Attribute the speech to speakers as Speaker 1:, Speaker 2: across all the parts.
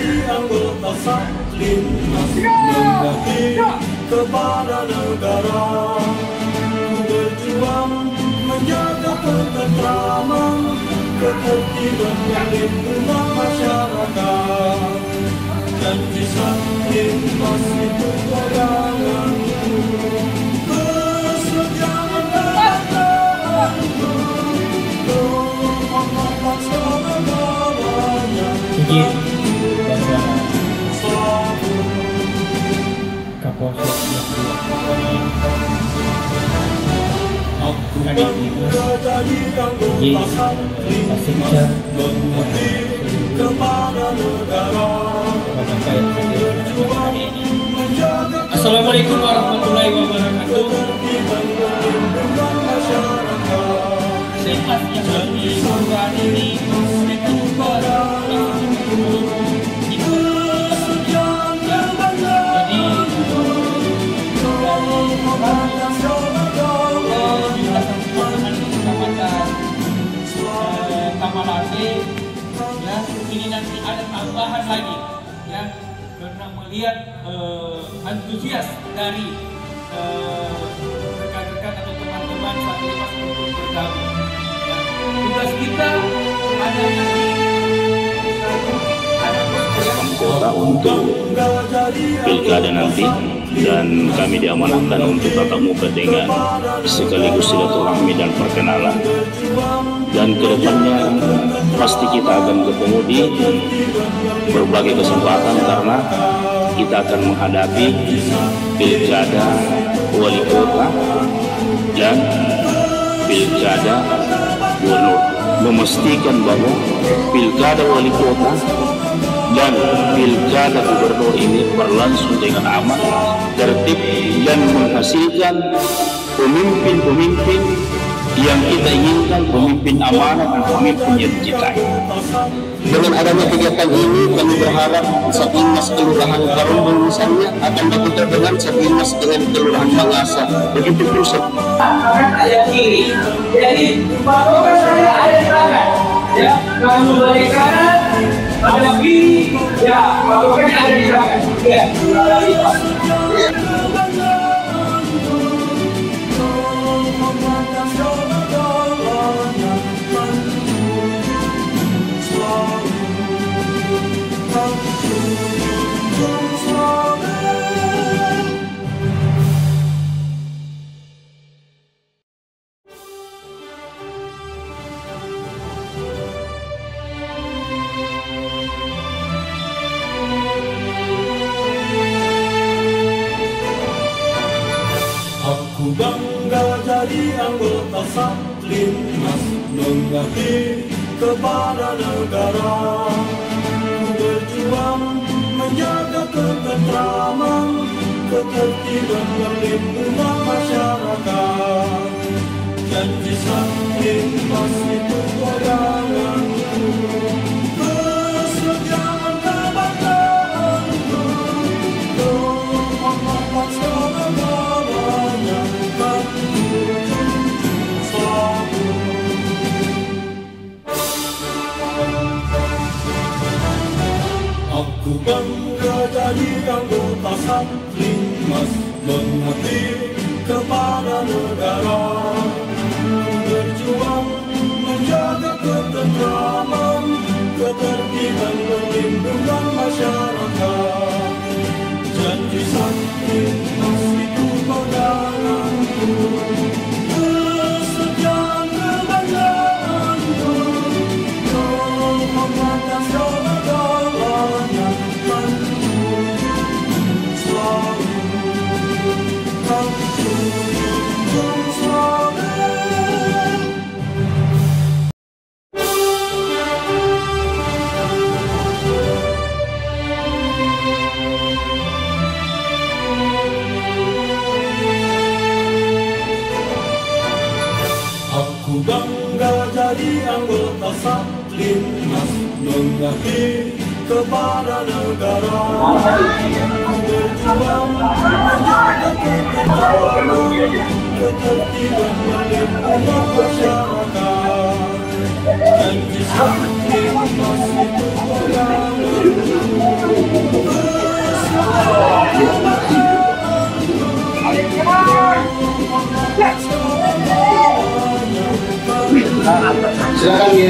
Speaker 1: jadi anggota Saklim Mas mengabdi kepada negara. Ku berjuang menjaga ketentraman, ketertiban dan lingkungan masyarakat. Janji Saklim Mas itu peganganku, kesetiaan kebangsaan-ku, kehormatan selama-lamanya.
Speaker 2: Kapolsek
Speaker 1: Aku bangga jadi anggota Saklim Mas mengabdi kepada negara.
Speaker 2: Assalamualaikum warahmatullahi wabarakatuh. Sehatnya bagi surga ini ya, ini nanti ada tambahan lagi ya, karena melihat antusias dari rekan-rekan atau teman-teman Saklimas untuk bergabung. Ya, tugas kita ada
Speaker 3: kota untuk pilkada nanti, dan kami diamanahkan untuk tatap muka dengan sekaligus silaturahmi dan perkenalan. Dan kedepannya pasti kita akan ketemu di berbagai kesempatan, karena kita akan menghadapi pilkada wali kota dan pilkada gubernur. Memastikan bahwa pilkada wali kota dan pilkada gubernur ini berlangsung dengan aman, tertib, dan menghasilkan pemimpin-pemimpin yang kita inginkan, pemimpin amanah dan pemimpin yang dicintai.
Speaker 4: Dengan adanya kegiatan ini, kami berharap Saklimas Kelurahan Karumbung misalnya akan berputar dengan Saklimas dengan Kelurahan Mangasa. Begitu pun
Speaker 5: ada kiri, jadi patokan saya ada di kanan. Ya, kalau dari kanan ada kiri, ya patokannya ada di belakang. Ya,
Speaker 1: Aku bangga jadi anggota Saklim Mas mengabdi kepada negara. Ku berjuang menjaga ketentraman, ketertiban dan lingkungan masyarakat. Janji Saklim Mas itu peganganku, kesetiaan kebangsaan-ku, kehormatan selama-lamanya. Aku bangga jadi anggota Saklim Mas mengabdi kepada negara. Ku berjuang menjaga ketentraman, ketertiban dan lingkungan masyarakat. Janji Saklim Mas itu peganganku, kesetiaan kebangsaan-ku, kehormatan selama-lamanya. Aku bangga jadi anggota Saklim Mas mengabdi kepada negara. Ku berjuang menjaga ketentraman, ketertiban dan lingkungan masyarakat. Janji Saklim Mas itu peganganku,
Speaker 4: Silakan ya.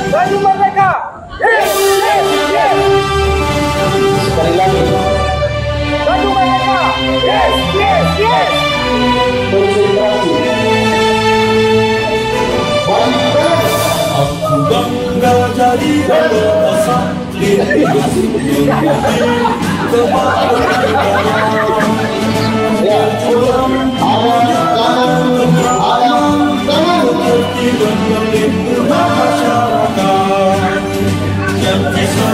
Speaker 5: Baju Merdeka! Yes! Yes! Yes!
Speaker 4: Sekali lagi.
Speaker 5: Baju Merdeka! Yes! Yes! Yes!
Speaker 4: Konsentrasi. Balikan.
Speaker 1: Aku bangga jadi anggota Satlin Mas mengabdi kepada negara.
Speaker 4: Ya. Tangan.
Speaker 1: Mengerti dan melindungi masyarakat yang bisa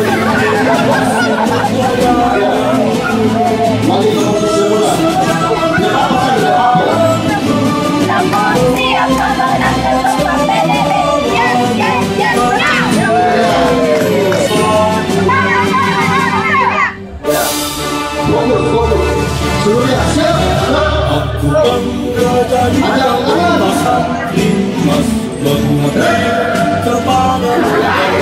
Speaker 1: aku bangga jadi anggota Satlin Mas mengabdi kepada negara.